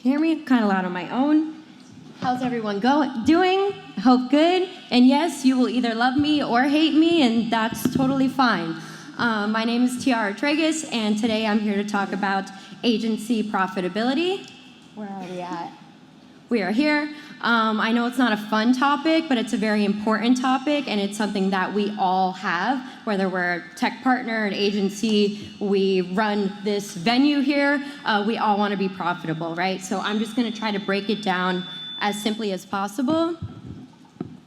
Hear me? Kind of loud on my own. How's everyone doing? I hope good. And yes, you will either love me or hate me, and that's totally fine. My name is Tiara Tragas, and today I'm here to talk about agency profitability. Where are we at? We are here. I know it's not a fun topic, but it's a very important topic, and it's something that we all have, whether we're a tech partner, an agency, we run this venue here, we all want to be profitable, right? So I'm just going to try to break it down as simply as possible.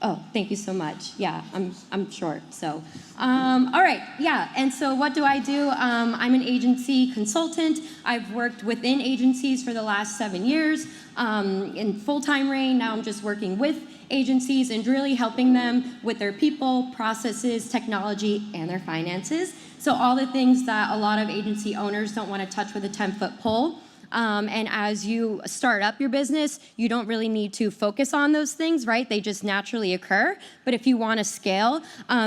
Oh, thank you so much. Yeah, I'm short, so. All right, yeah, and so what do I do? I'm an agency consultant. I've worked within agencies for the last 7 years in full-time reign. Now I'm just working with agencies and really helping them with their people, processes, technology, and their finances. So all the things that a lot of agency owners don't want to touch with a 10-foot pole. And as you start up your business, you don't really need to focus on those things, right? They just naturally occur. But if you want to scale,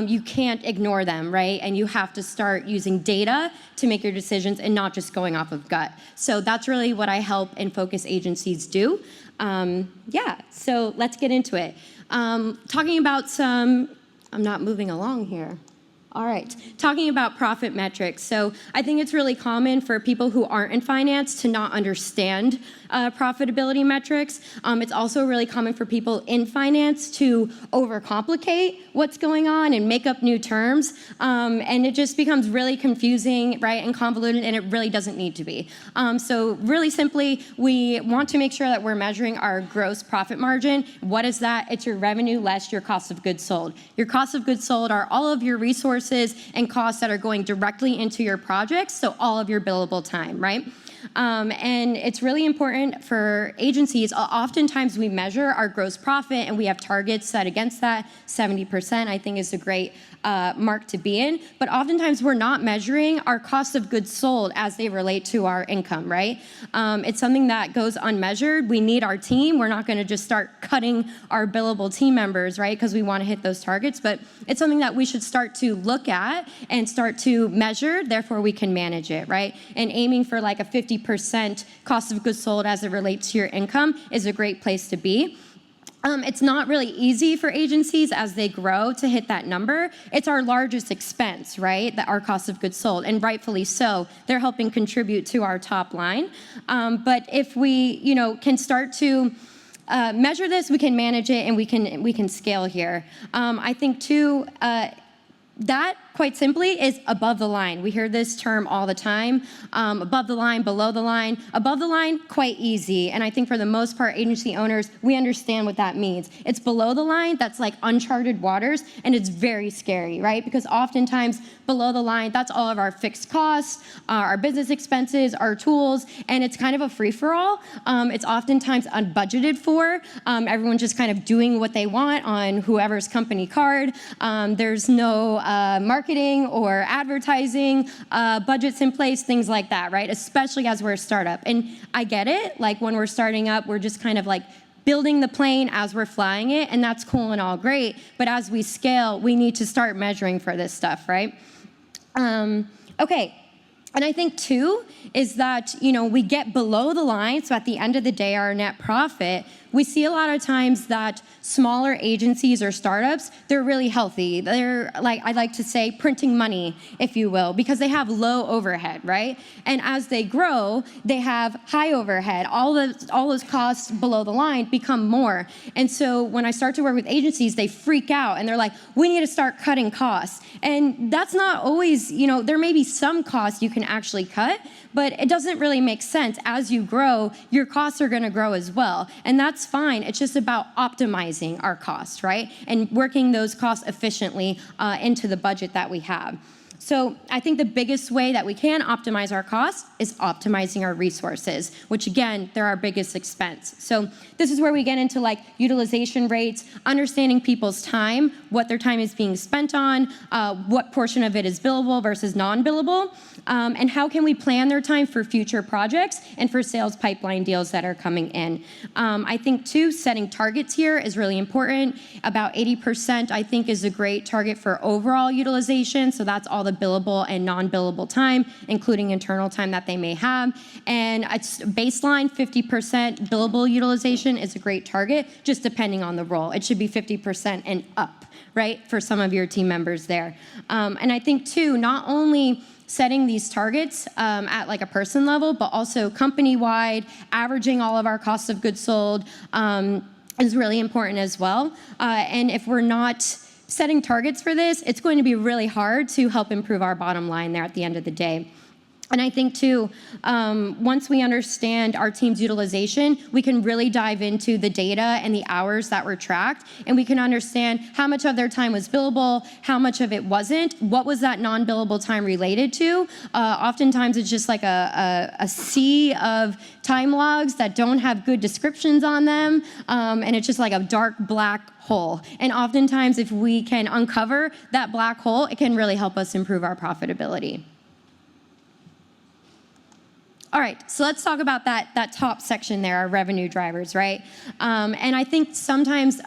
you can't ignore them, right? And you have to start using data to make your decisions and not just going off of gut. So that's really what I help and focus agencies do. Yeah, so let's get into it. Talking about some, I'm not moving along here. All right, talking about profit metrics. So I think it's really common for people who aren't in finance to not understand profitability metrics. It's also really common for people in finance to overcomplicate what's going on and make up new terms. And it just becomes really confusing, right, and convoluted, and it really doesn't need to be. So really simply, we want to make sure that we're measuring our gross profit margin. What is that? It's your revenue less your cost of goods sold. Your cost of goods sold are all of your resources and costs that are going directly into your projects, so all of your billable time, right? And it's really important for agencies. Oftentimes we measure our gross profit and we have targets set against that. 70% I think is a great mark to be in, but oftentimes we're not measuring our cost of goods sold as they relate to our income, right? It's something that goes unmeasured. We need our team. We're not going to just start cutting our billable team members, right, because we want to hit those targets, but it's something that we should start to look at and start to measure, therefore we can manage it, right? And aiming for like a 50% cost of goods sold as it relates to your income is a great place to be. It's not really easy for agencies as they grow to hit that number. It's our largest expense, right? Our cost of goods sold, and rightfully so. They're helping contribute to our top line. But if we, can start to measure this, we can manage it, and we can scale here. I think too. That, quite simply, is above the line. We hear this term all the time. Above the line, below the line. Above the line, quite easy. And I think for the most part, agency owners, we understand what that means. It's below the line, that's like uncharted waters, and it's very scary, right? Because oftentimes, below the line, that's all of our fixed costs, our business expenses, our tools, and it's kind of a free-for-all. It's oftentimes unbudgeted for. Everyone's just kind of doing what they want on whoever's company card. There's no marketing or advertising budgets in place, things like that, right? Especially as we're a startup. And I get it, like when we're starting up, we're just kind of like building the plane as we're flying it, and that's cool and all great, but as we scale, we need to start measuring for this stuff, right? Okay. And I think, too, is that, we get below the line, so at the end of the day, our net profit, we see a lot of times that smaller agencies or startups, they're really healthy. They're, like I like to say, printing money, if you will, because they have low overhead, right? And as they grow, they have high overhead. All those costs below the line become more. And so when I start to work with agencies, they freak out, and they're like, we need to start cutting costs. And that's not always, there may be some costs you can actually cut, but it doesn't really make sense. As you grow, your costs are going to grow as well. And that's fine. It's just about optimizing our costs, right? And working those costs efficiently into the budget that we have. So I think the biggest way that we can optimize our costs is optimizing our resources, which again, they're our biggest expense. So this is where we get into like utilization rates, understanding people's time, what their time is being spent on, what portion of it is billable versus non-billable, and how can we plan their time for future projects and for sales pipeline deals that are coming in. I think too, setting targets here is really important. About 80% I think is a great target for overall utilization. So that's all the the billable and non-billable time, including internal time that they may have. And it's baseline 50% billable utilization is a great target, just depending on the role. It should be 50% and up, right, for some of your team members there. And I think, too, not only setting these targets at like a person level, but also company-wide, averaging all of our cost of goods sold is really important as well. And if we're not setting targets for this, it's going to be really hard to help improve our bottom line there at the end of the day. And I think, too, once we understand our team's utilization, we can really dive into the data and the hours that were tracked, and we can understand how much of their time was billable, how much of it wasn't, what was that non-billable time related to. Oftentimes, it's just like a sea of time logs that don't have good descriptions on them, and it's just like a dark black hole. And oftentimes, if we can uncover that black hole, it can really help us improve our profitability. All right, so let's talk about that top section there, our revenue drivers, right? And I think sometimes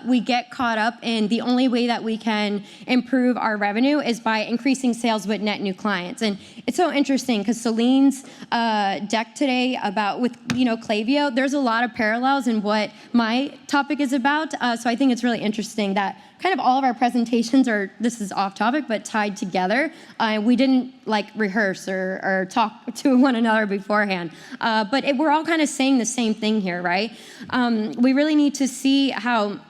we get caught up in the only way that we can improve our revenue is by increasing sales with net new clients. And it's so interesting because Celine's deck today about with Klaviyo, there's a lot of parallels in what my topic is about. So I think it's really interesting that kind of all of our presentations are, this is off topic, but tied together. We didn't like rehearse or talk to one another beforehand. But we're all kind of saying the same thing here, right? We really need to see how,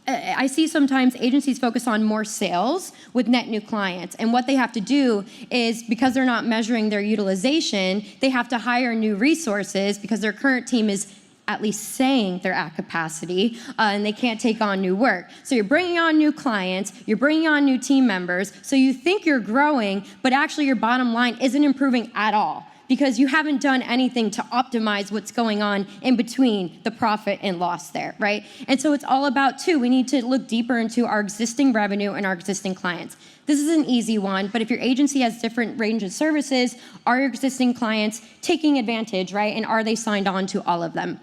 I see sometimes agencies focus on more sales with net new clients. And what they have to do is, because they're not measuring their utilization, they have to hire new resources because their current team is at least saying they're at capacity, and they can't take on new work. So you're bringing on new clients, you're bringing on new team members, so you think you're growing, but actually your bottom line isn't improving at all because you haven't done anything to optimize what's going on in between the profit and loss there, right? And so it's all about, too, we need to look deeper into our existing revenue and our existing clients. This is an easy one, but if your agency has different range of services, are your existing clients taking advantage, right? And are they signed on to all of them?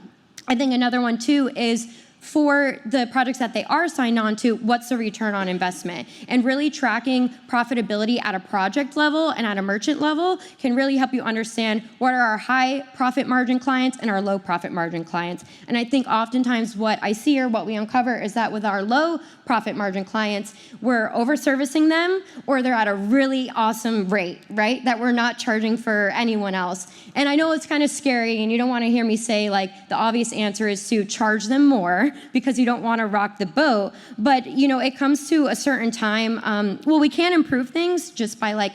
I think another one, too, is for the projects that they are signed on to, what's the return on investment? And really tracking profitability at a project level and at a merchant level can really help you understand what are our high profit margin clients and our low profit margin clients. And I think oftentimes what I see or what we uncover is that with our low profit margin clients, we're over-servicing them or they're at a really awesome rate, right? That we're not charging for anyone else. And I know it's kind of scary and you don't want to hear me say like the obvious answer is to charge them more because you don't want to rock the boat. But it comes to a certain time, well, we can improve things just by like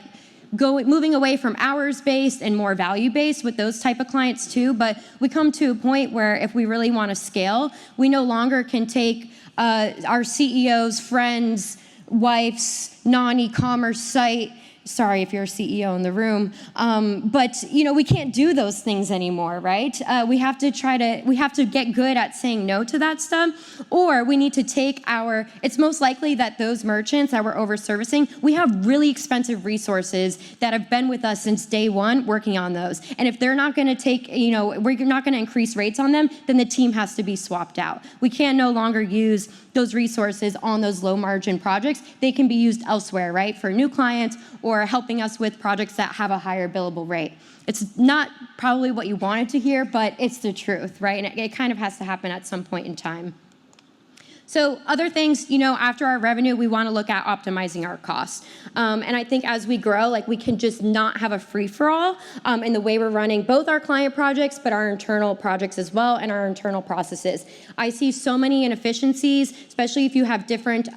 moving away from hours-based and more value-based with those type of clients too. But we come to a point where if we really want to scale, we no longer can take our CEO's friend's wife's non-e-commerce site. Sorry if you're a CEO in the room, but we can't do those things anymore, right? We have to get good at saying no to that stuff, or we need to take it's most likely that those merchants that we're over-servicing, we have really expensive resources that have been with us since day one working on those. And if they're not gonna we're not gonna increase rates on them, then the team has to be swapped out. We can no longer use those resources on those low margin projects. They can be used elsewhere, right? For new clients or helping us with projects that have a higher billable rate. It's not probably what you wanted to hear, but it's the truth, right? And it kind of has to happen at some point in time. So other things, after our revenue, we want to look at optimizing our costs. And I think as we grow, we can just not have a free-for-all in the way we're running both our client projects, but our internal projects as well, and our internal processes. I see so many inefficiencies, especially if you have different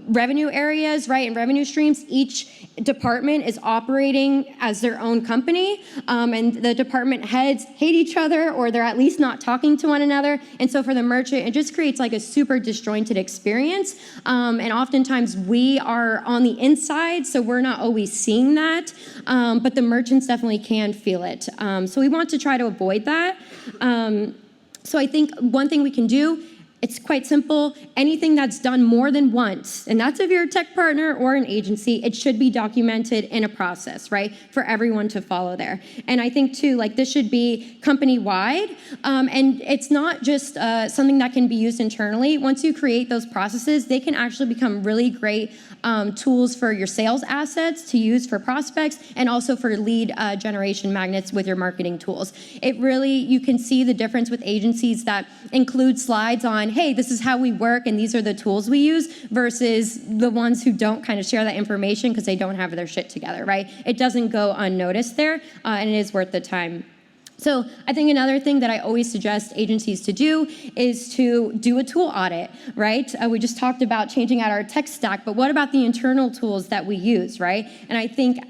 revenue areas, right, and revenue streams. Each department is operating as their own company, and the department heads hate each other, or they're at least not talking to one another. And so for the merchant, it just creates a super disjointed experience. And oftentimes we are on the inside, so we're not always seeing that, but the merchants definitely can feel it. So we want to try to avoid that. So I think one thing we can do It's quite simple. Anything that's done more than once, and that's if you're a tech partner or an agency, it should be documented in a process, right, for everyone to follow there. And I think, too, like this should be company-wide, and it's not just something that can be used internally. Once you create those processes, they can actually become really great tools for your sales assets to use for prospects and also for lead generation magnets with your marketing tools. It really, you can see the difference with agencies that include slides on, hey, this is how we work and these are the tools we use, versus the ones who don't kind of share that information because they don't have their shit together, right? It doesn't go unnoticed there, and it is worth the time. So I think another thing that I always suggest agencies to do is to do a tool audit, right? We just talked about changing out our tech stack, but what about the internal tools that we use, right? And I think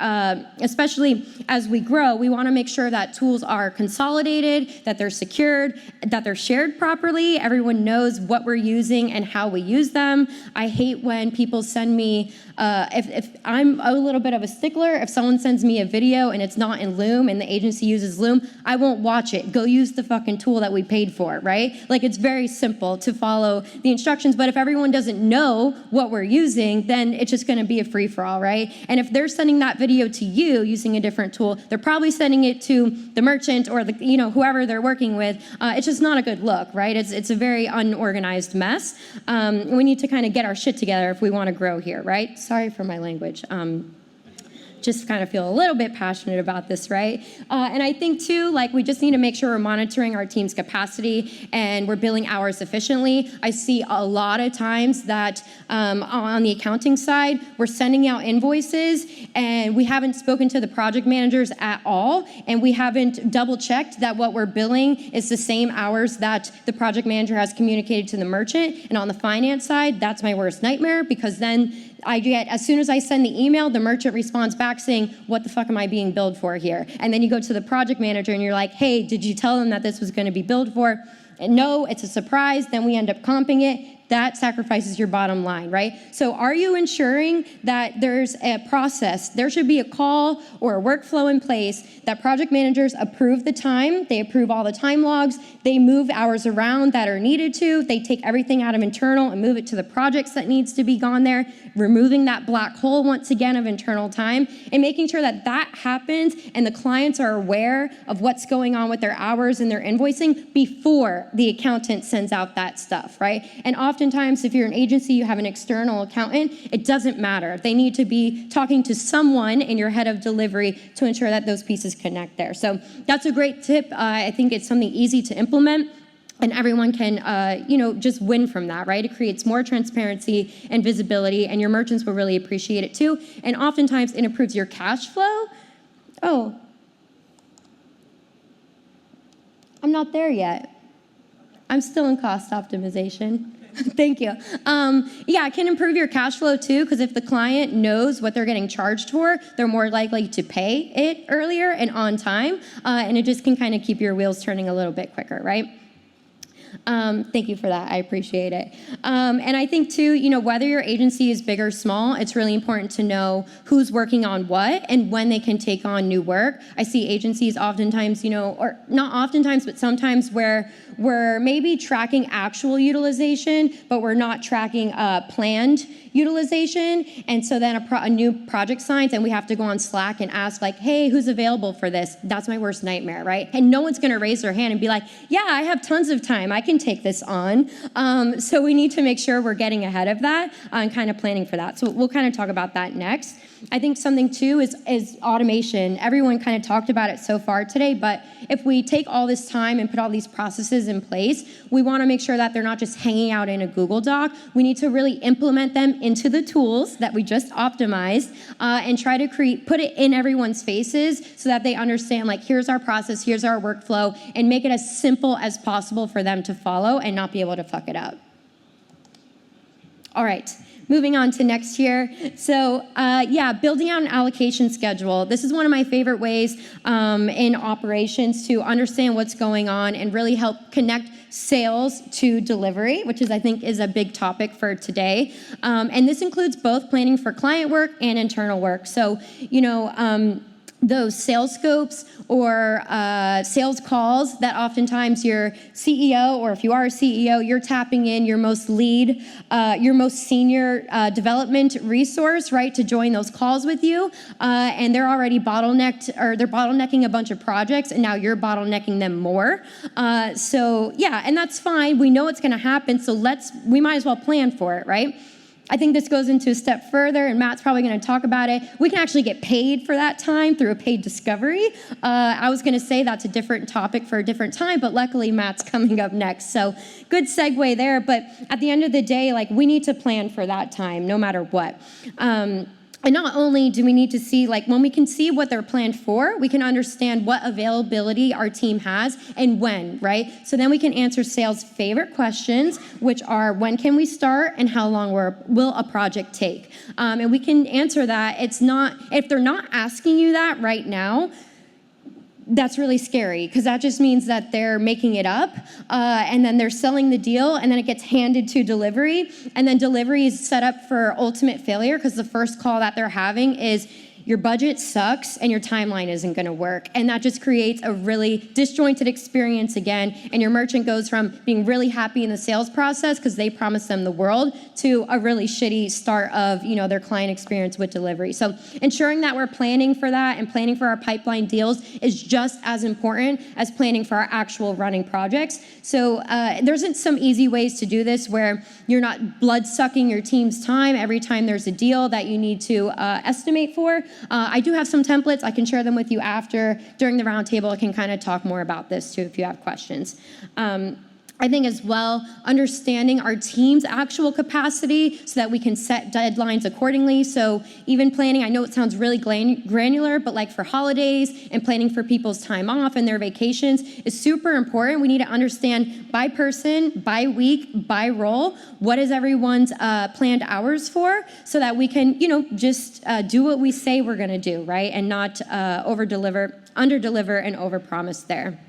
especially as we grow, we want to make sure that tools are consolidated, that they're secured, that they're shared properly. Everyone knows what we're using and how we use them. I hate when people send me, if I'm a little bit of a stickler, if someone sends me a video and it's not in Loom and the agency uses Loom, I won't watch it. Go use the fucking tool that we paid for, right? Like, it's very simple to follow the instructions, but if everyone doesn't know what we're using, then it's just gonna be a free-for-all, right? And if they're sending that video to you using a different tool, they're probably sending it to the merchant or the, whoever they're working with. It's just not a good look, right? It's a very unorganized mess. We need to kind of get our shit together if we want to grow here, right? Sorry for my language. Just kind of feel a little bit passionate about this, right? And I think too, like, we just need to make sure we're monitoring our team's capacity and we're billing hours efficiently. I see a lot of times that on the accounting side, we're sending out invoices and we haven't spoken to the project managers at all, and we haven't double checked that what we're billing is the same hours that the project manager has communicated to the merchant. And on the finance side, that's my worst nightmare, because then I get, as soon as I send the email, the merchant responds back saying, what the fuck am I being billed for here? And then you go to the project manager and you're like, hey, did you tell them that this was going to be billed for? And no, it's a surprise. Then we end up comping it. That sacrifices your bottom line, right? So are you ensuring that there's a process? There should be a call or a workflow in place that project managers approve the time, they approve all the time logs, they move hours around that are needed to, they take everything out of internal and move it to the projects that needs to be gone there, removing that black hole once again of internal time, and making sure that that happens and the clients are aware of what's going on with their hours and their invoicing before the accountant sends out that stuff, right? And oftentimes, if you're an agency, you have an external accountant, it doesn't matter. They need to be talking to someone in your head of delivery to ensure that those pieces connect there. So that's a great tip. I think it's something easy to implement, and everyone can, just win from that, right? It creates more transparency and visibility, and your merchants will really appreciate it too. And oftentimes, it improves your cash flow. Oh, I'm not there yet. I'm still in cost optimization. Thank you. It can improve your cash flow too, because if the client knows what they're getting charged for, they're more likely to pay it earlier and on time, and it just can kind of keep your wheels turning a little bit quicker, right? Thank you for that. I appreciate it. And I think too, whether your agency is big or small, it's really important to know who's working on what and when they can take on new work. I see agencies oftentimes, or not oftentimes, but sometimes where we're maybe tracking actual utilization, but we're not tracking planned utilization. And so then a new project signs and we have to go on Slack and ask like, hey, who's available for this? That's my worst nightmare, right? And no one's gonna raise their hand and be like, yeah, I have tons of time. I can take this on. So we need to make sure we're getting ahead of that and kind of planning for that. So we'll kind of talk about that next. I think something too is automation. Everyone kind of talked about it so far today, but if we take all this time and put all these processes in place, we want to make sure that they're not just hanging out in a Google Doc. We need to really implement them into the tools that we just optimized and try to put it in everyone's faces so that they understand, like, here's our process, here's our workflow, and make it as simple as possible for them to follow and not be able to fuck it up. All right. Moving on to next year. So building out an allocation schedule. This is one of my favorite ways in operations to understand what's going on and really help connect sales to delivery, which I think is a big topic for today. And this includes both planning for client work and internal work. So, those sales scopes or sales calls that oftentimes your CEO, or if you are a CEO, you're tapping in your most senior development resource, right, to join those calls with you, and they're already bottlenecked, or they're bottlenecking a bunch of projects, and now you're bottlenecking them more. So yeah, and that's fine. We know it's going to happen, so we might as well plan for it, right? I think this goes into a step further, and Matt's probably going to talk about it. We can actually get paid for that time through a paid discovery. I was going to say that's a different topic for a different time, but luckily Matt's coming up next. So good segue there. But at the end of the day, like, we need to plan for that time no matter what. And not only do we need to see, like, when we can see what they're planned for, we can understand what availability our team has and when, right? So then we can answer sales' favorite questions, which are, when can we start and how long will a project take? And we can answer that. If they're not asking you that right now, that's really scary, because that just means that they're making it up, and then they're selling the deal, and then it gets handed to delivery, and then delivery is set up for ultimate failure, because the first call that they're having is, your budget sucks and your timeline isn't going to work. And that just creates a really disjointed experience again. And your merchant goes from being really happy in the sales process because they promised them the world, to a really shitty start of, their client experience with delivery. So ensuring that we're planning for that and planning for our pipeline deals is just as important as planning for our actual running projects. So there's some easy ways to do this where you're not blood sucking your team's time every time there's a deal that you need to estimate for. I do have some templates. I can share them with you after. During the roundtable, I can kind of talk more about this too if you have questions. I think as well, understanding our team's actual capacity so that we can set deadlines accordingly. So even planning, I know it sounds really granular, but like for holidays and planning for people's time off and their vacations is super important. We need to understand by person, by week, by role, what is everyone's planned hours for, so that we can, just do what we say we're gonna do, right? And not over-deliver, under-deliver, and over-promise there.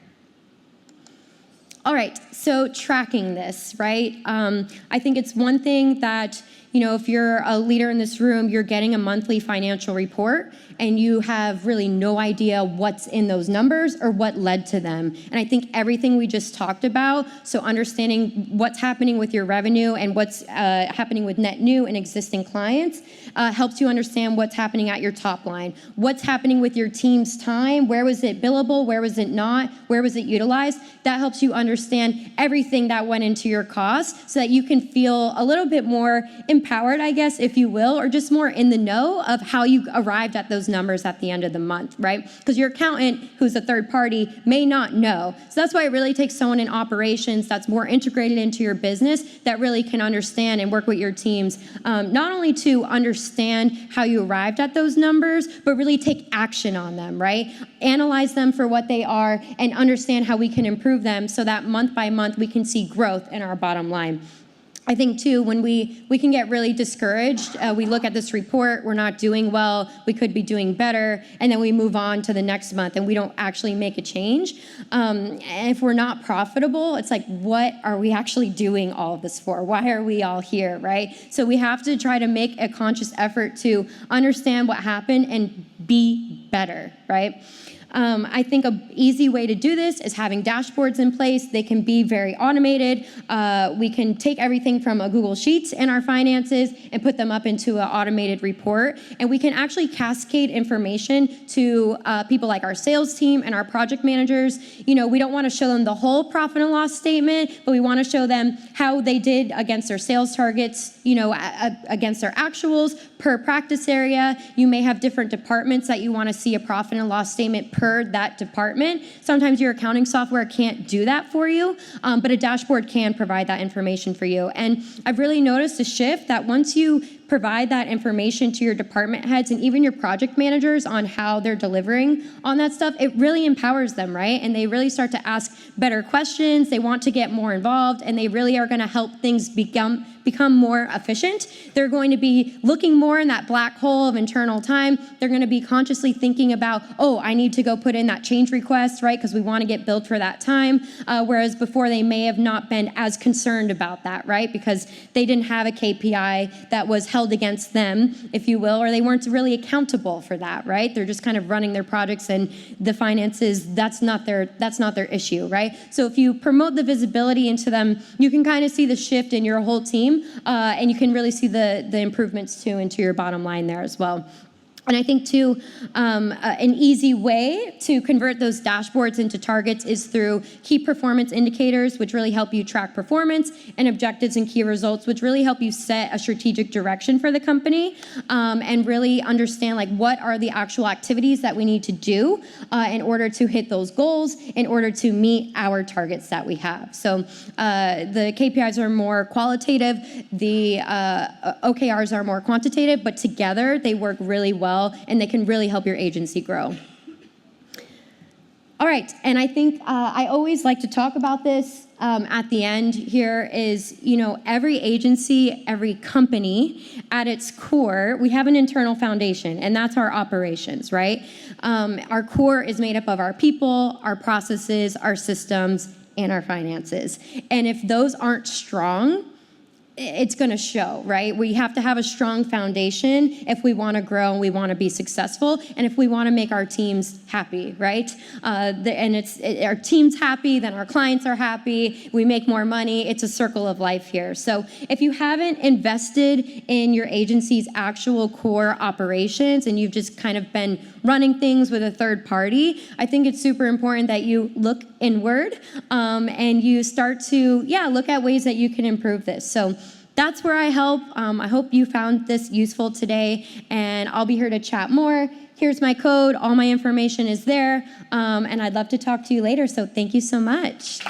All right, so tracking this, right? I think it's one thing that, if you're a leader in this room, you're getting a monthly financial report and you have really no idea what's in those numbers or what led to them. And I think everything we just talked about, so understanding what's happening with your revenue and what's happening with net new and existing clients helps you understand what's happening at your top line. What's happening with your team's time? Where was it billable? Where was it not? Where was it utilized? That helps you understand everything that went into your cost so that you can feel a little bit more empowered, I guess, if you will, or just more in the know of how you arrived at those numbers at the end of the month, right? Because your accountant, who's a third party, may not know. So that's why it really takes someone in operations that's more integrated into your business that really can understand and work with your teams, not only to understand how you arrived at those numbers, but really take action on them, right? Analyze them for what they are and understand how we can improve them so that month by month we can see growth in our bottom line. I think too, when we can get really discouraged, we look at this report, we're not doing well, we could be doing better, and then we move on to the next month and we don't actually make a change. And if we're not profitable, it's like, what are we actually doing all of this for? Why are we all here, right? So we have to try to make a conscious effort to understand what happened and be better, right? I think an easy way to do this is having dashboards in place. They can be very automated. We can take everything from a Google Sheets in our finances and put them up into an automated report. And we can actually cascade information to people like our sales team and our project managers. We don't want to show them the whole profit and loss statement, but we want to show them how they did against their sales targets, against their actuals per practice area. You may have different departments that you want to see a profit and loss statement per that department. Sometimes your accounting software can't do that for you, but a dashboard can provide that information for you. And I've really noticed a shift that once you provide that information to your department heads and even your project managers on how they're delivering on that stuff, it really empowers them, right? And they really start to ask better questions. They want to get more involved, and they really are going to help things become more efficient. They're going to be looking more in that black hole of internal time. They're going to be consciously thinking about, I need to go put in that change request, right? Because we want to get billed for that time. Whereas before they may have not been as concerned about that, right? Because they didn't have a KPI that was held against them, if you will, or they weren't really accountable for that, right? They're just kind of running their projects, and the finances, that's not their issue, right? So if you promote the visibility into them, you can kind of see the shift in your whole team, and you can really see the improvements too into your bottom line there as well. And I think, too, an easy way to convert those dashboards into targets is through key performance indicators, which really help you track performance, and objectives and key results, which really help you set a strategic direction for the company, and really understand, like, what are the actual activities that we need to do in order to hit those goals, in order to meet our targets that we have. So the KPIs are more qualitative, the OKRs are more quantitative, but together they work really well, and they can really help your agency grow. All right, and I think I always like to talk about this at the end here is, every agency, every company, at its core, we have an internal foundation, and that's our operations, right? Our core is made up of our people, our processes, our systems, and our finances. And if those aren't strong, it's going to show, right? We have to have a strong foundation if we want to grow and we want to be successful, and if we want to make our teams happy, right? Our team's happy, then our clients are happy, we make more money. It's a circle of life here. So if you haven't invested in your agency's actual core operations and you've just kind of been running things with a third party, I think it's super important that you look inward and you start to, look at ways that you can improve this. So that's where I help. I hope you found this useful today, and I'll be here to chat more. Here's my code. All my information is there, and I'd love to talk to you later, so thank you so much.